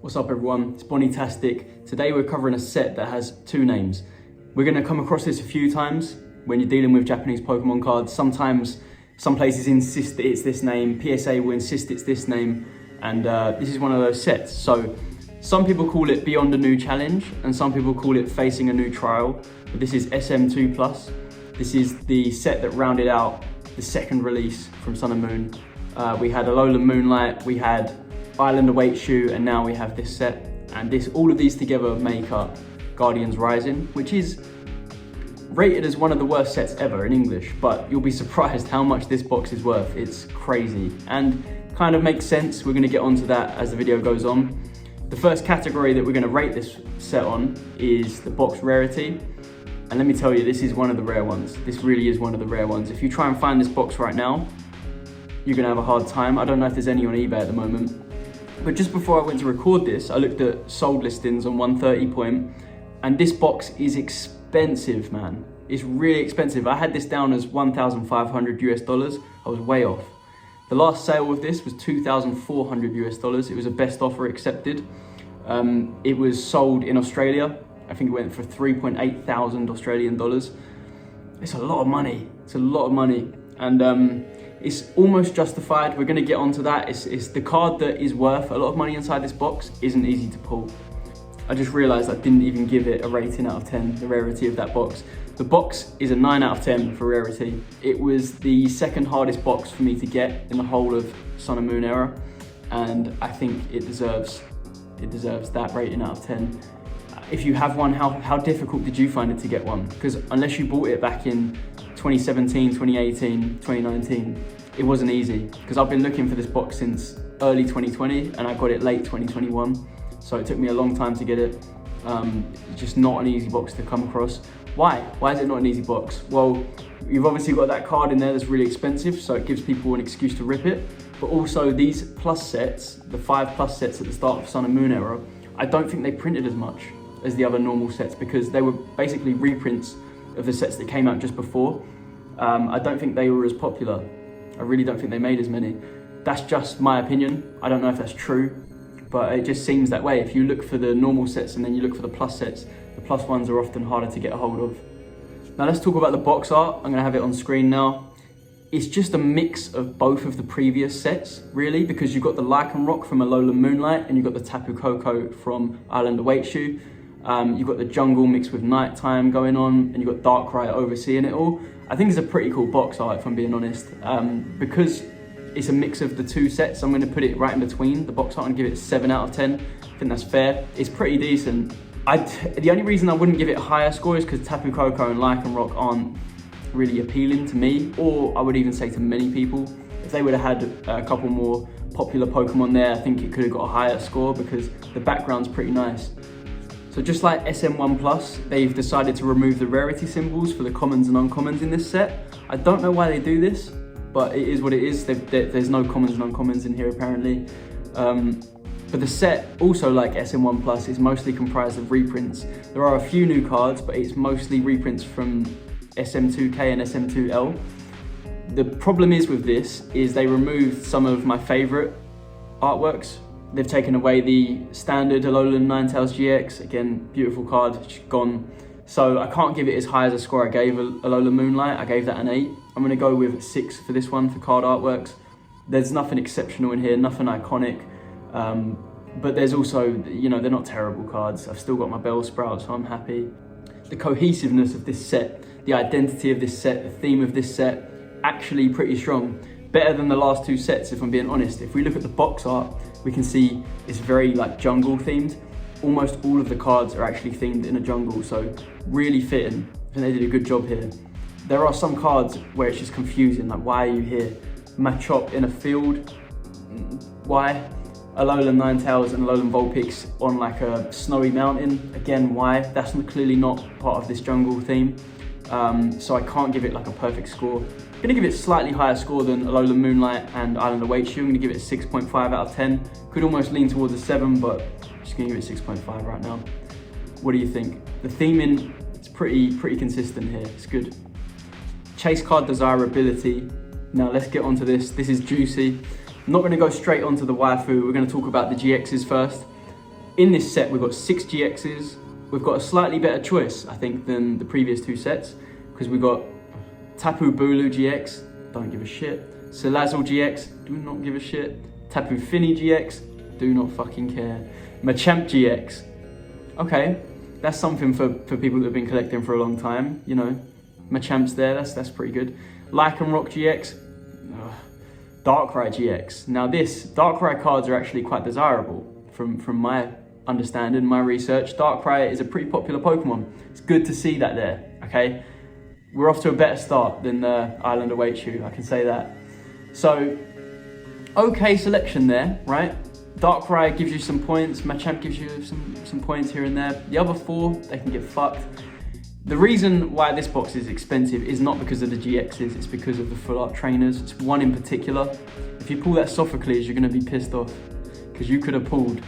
What's up everyone, it's Bonnie-tastic. Today we're covering a set that has two names. We're going to come across this a few times when you're dealing with Japanese Pokemon cards. Sometimes some places insist that it's this name, PSA will insist it's this name, and this is one of those sets. So some people call it Beyond a New Challenge and some people call it Facing a New Trial, but this is SM2+. This is the set that rounded out the second release from Sun and Moon. We had Alola Moonlight, we had Island Awaits You, and now we have this set. And all of these together make up Guardians Rising, which is rated as one of the worst sets ever in English, but you'll be surprised how much this box is worth. It's crazy and kind of makes sense. We're going to get onto that as the video goes on. The first category that we're going to rate this set on is the box rarity. And let me tell you, this is one of the rare ones. This really is one of the rare ones. If you try and find this box right now, you're going to have a hard time. I don't know if there's any on eBay at the moment. But just before I went to record this, I looked at sold listings on 130 Point, and this box is expensive, man. It's really expensive. I had this down as $1,500 US. I was way off. The last sale with this was $2,400 US. It was a best offer accepted. It was sold in Australia. I think it went for 3.8 thousand Australian dollars. It's a lot of money. It's a lot of money. And it's almost justified. We're going to get onto that. It's the card that is worth a lot of money inside this box isn't easy to pull. I just realized I didn't even give it a rating out of 10, the rarity of that box. The box is a 9 out of 10 for rarity. It was the second hardest box for me to get in the whole of Sun and Moon era, and I think it deserves that rating out of 10. If you have one, how difficult did you find it to get one? Because unless you bought it back in 2017, 2018, 2019, it wasn't easy. Because I've been looking for this box since early 2020 and I got it late 2021. So it took me a long time to get it. Just not an easy box to come across. Why? Why is it not an easy box? Well, you've obviously got that card in there that's really expensive, so it gives people an excuse to rip it. But also these plus sets, the 5+ sets at the start of Sun and Moon era, I don't think they printed as much as the other normal sets because they were basically reprints of the sets that came out just before. I don't think they were as popular. I really don't think they made as many. That's just my opinion. I don't know if that's true, but it just seems that way. If you look for the normal sets and then you look for the plus sets, the plus ones are often harder to get a hold of. Now let's talk about the box art. I'm gonna have it on screen now. It's just a mix of both of the previous sets, really, because you've got the Lycanroc from Alola Moonlight and you've got the Tapu Koko from Island Awaits You. You've got the jungle mixed with nighttime going on, and you've got Darkrai overseeing it all. I think it's a pretty cool box art, if I'm being honest. Because it's a mix of the two sets, I'm going to put it right in between the box art and give it a 7 out of 10. I think that's fair. It's pretty decent. The only reason I wouldn't give it a higher score is because Tapu Koko and Lycanroc aren't really appealing to me, or I would even say to many people. If they would have had a couple more popular Pokemon there, I think it could have got a higher score because the background's pretty nice. So just like SM1+, they've decided to remove the rarity symbols for the commons and uncommons in this set. I don't know why they do this, but it is what it is. There's no commons and uncommons in here apparently. But the set, also like SM1+, is mostly comprised of reprints. There are a few new cards, but it's mostly reprints from SM2K and SM2L. The problem is with this is they removed some of my favorite artworks. They've taken away the standard Alola Ninetales GX. Again, beautiful card, it's gone. So I can't give it as high as a score I gave Alola Moonlight. I gave that an 8. I'm gonna go with 6 for this one for card artworks. There's nothing exceptional in here, nothing iconic. But there's also, you know, they're not terrible cards. I've still got my Bellsprout, so I'm happy. The cohesiveness of this set, the identity of this set, the theme of this set, actually pretty strong. Better than the last two sets, if I'm being honest. If we look at the box art, we can see it's very like jungle themed. Almost all of the cards are actually themed in a jungle, so really fitting. I think they did a good job here. There are some cards where it's just confusing, like why are you here? Machop in a field, why? Alola Ninetales and Alolan Vulpix on like a snowy mountain, again why? That's clearly not part of this jungle theme. So I can't give it like a perfect score. I'm gonna give it a slightly higher score than Alola Moonlight and Island Awaits You. I'm gonna give it a 6.5 out of 10. Could almost lean towards a 7, but I'm just gonna give it 6.5 right now. What do you think? The theming, it's pretty consistent here, it's good. Chase card desirability. Now let's get onto this. This is juicy. I'm not gonna go straight onto the waifu. We're gonna talk about the GXs first. In this set, we've got 6 GXs. We've got a slightly better choice, I think, than the previous 2 sets, because we've got Tapu Bulu GX, don't give a shit. Salazzle GX, do not give a shit. Tapu Fini GX, do not fucking care. Machamp GX, okay, that's something for people that have been collecting for a long time, you know. Machamp's there, that's pretty good. Lycanroc GX, Darkrai GX. Now this, Darkrai cards are actually quite desirable from my understanding, my research. Darkrai is a pretty popular Pokemon. It's good to see that there, okay? We're off to a better start than the Island awaits you, I can say that. So, okay selection there, right? Darkrai gives you some points, Machamp gives you some points here and there. The other 4, they can get fucked. The reason why this box is expensive is not because of the GXs, it's because of the full art trainers. It's one in particular. If you pull that Sophocles, you're gonna be pissed off because you could have pulled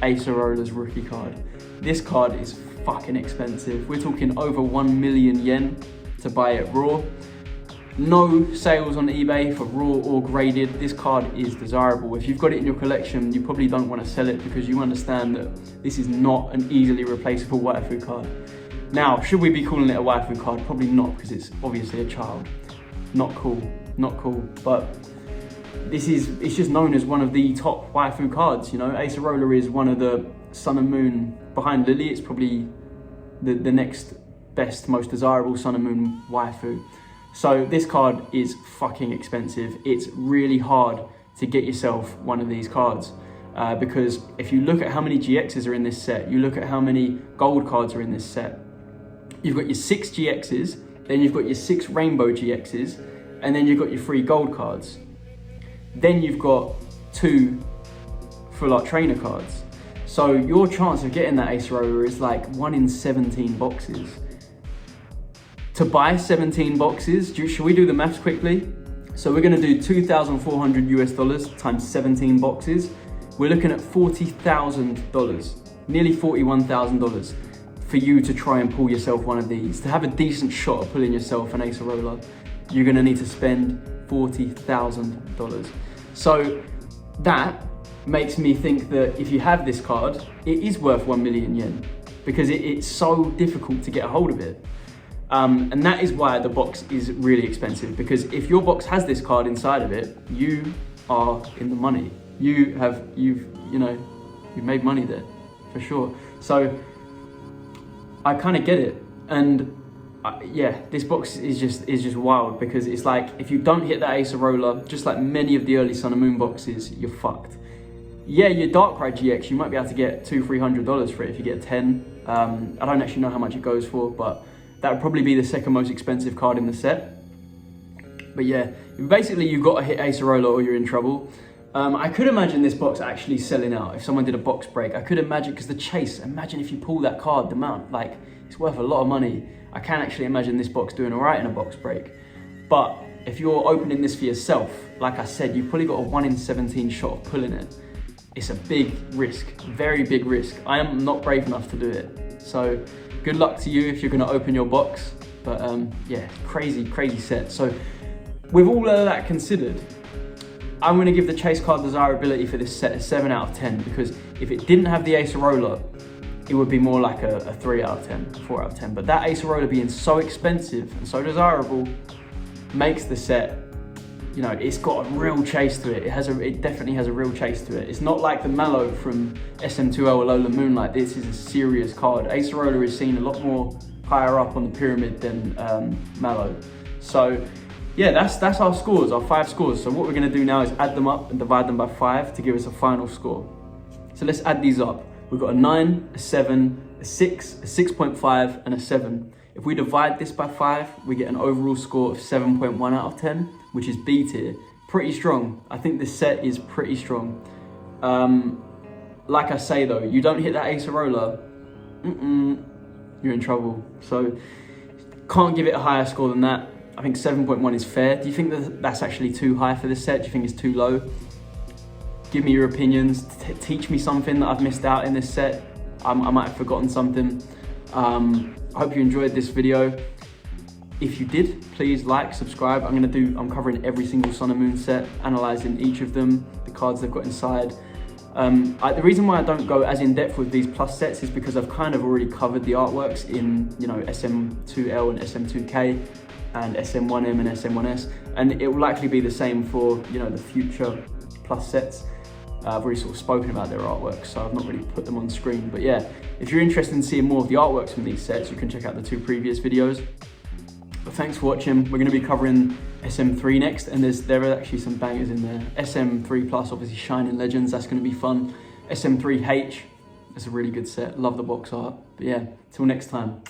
Acerola's rookie card. This card is fucking expensive. We're talking over 1 million yen to buy it raw. No sales on eBay for raw or graded. This card is desirable. If you've got it in your collection, you probably don't want to sell it because you understand that this is not an easily replaceable waifu card. Now, should we be calling it a waifu card? Probably not, because it's obviously a child. Not cool, not cool. But it's just known as one of the top waifu cards, you know. Acerola is one of the Sun and Moon behind Lily. It's probably the next best, most desirable Sun and Moon waifu. So this card is fucking expensive. It's really hard to get yourself one of these cards because if you look at how many GXs are in this set, you look at how many gold cards are in this set, you've got your 6 GXs, then you've got your 6 rainbow GXs, and then you've got your 3 gold cards. Then you've got 2 full art trainer cards. So your chance of getting that Acerola is like 1 in 17 boxes. To buy 17 boxes, should we do the maths quickly? So we're gonna do $2,400 US times 17 boxes. We're looking at $40,000, nearly $41,000 for you to try and pull yourself one of these. To have a decent shot of pulling yourself an Acerola, you're gonna need to spend $40,000. So that makes me think that if you have this card, it is worth 1 million yen because it's so difficult to get a hold of it. And that is why the box is really expensive, because if your box has this card inside of it, you are in the money. You've made money there for sure. So I kind of get it. And yeah, this box is just wild because it's like, if you don't hit that Acerola, just like many of the early Sun and Moon boxes, you're fucked. Yeah, your Darkrai GX, you might be able to get $200-300 for it if you get 10. I don't actually know how much it goes for, but that would probably be the second most expensive card in the set. But yeah, basically you've got to hit Acerola or you're in trouble. I could imagine this box actually selling out if someone did a box break. I could imagine, because the chase, imagine if you pull that card, the amount, like, it's worth a lot of money. I can actually imagine this box doing all right in a box break. But if you're opening this for yourself, like I said, you've probably got a 1 in 17 shot of pulling it. It's a big risk, very big risk. I am not brave enough to do it. So good luck to you if you're gonna open your box. But yeah, crazy set. So with all of that considered, I'm gonna give the chase card desirability for this set a 7 out of 10, because if it didn't have the Acerola, it would be more like a 3 out of 10, 4 out of 10. But that Acerola being so expensive and so desirable makes the set, you know, it's got a real chase to it. It definitely has a real chase to it. It's not like the Mallow from SM2 Alola Moonlight. This is a serious card. Acerola is seen a lot more higher up on the pyramid than Mallow. So yeah, that's our scores, our 5 scores. So what we're gonna do now is add them up and divide them by 5 to give us a final score. So let's add these up. We've got a 9, a 7, a 6, a 6.5, and a 7. If we divide this by 5, we get an overall score of 7.1 out of 10, which is B tier. Pretty strong. I think this set is pretty strong. Like I say though, you don't hit that Acerola, you're in trouble. So can't give it a higher score than that. I think 7.1 is fair. Do you think that that's actually too high for this set? Do you think it's too low? Give me your opinions. Teach me something that I've missed out in this set. I might have forgotten something. I hope you enjoyed this video. If you did, please like, subscribe. I'm covering every single Sun and Moon set, analyzing each of them, the cards they've got inside. The reason why I don't go as in depth with these plus sets is because I've kind of already covered the artworks in, you know, SM2L and SM2K and SM1M and SM1S, and it will likely be the same for, you know, the future plus sets. I've already sort of spoken about their artworks, so I've not really put them on screen. But yeah, if you're interested in seeing more of the artworks from these sets, you can check out the 2 previous videos. But thanks for watching. We're going to be covering SM3 next, and there are actually some bangers in there. SM3 Plus, obviously Shining Legends, that's going to be fun. SM3H, it's a really good set. Love the box art. But yeah, till next time.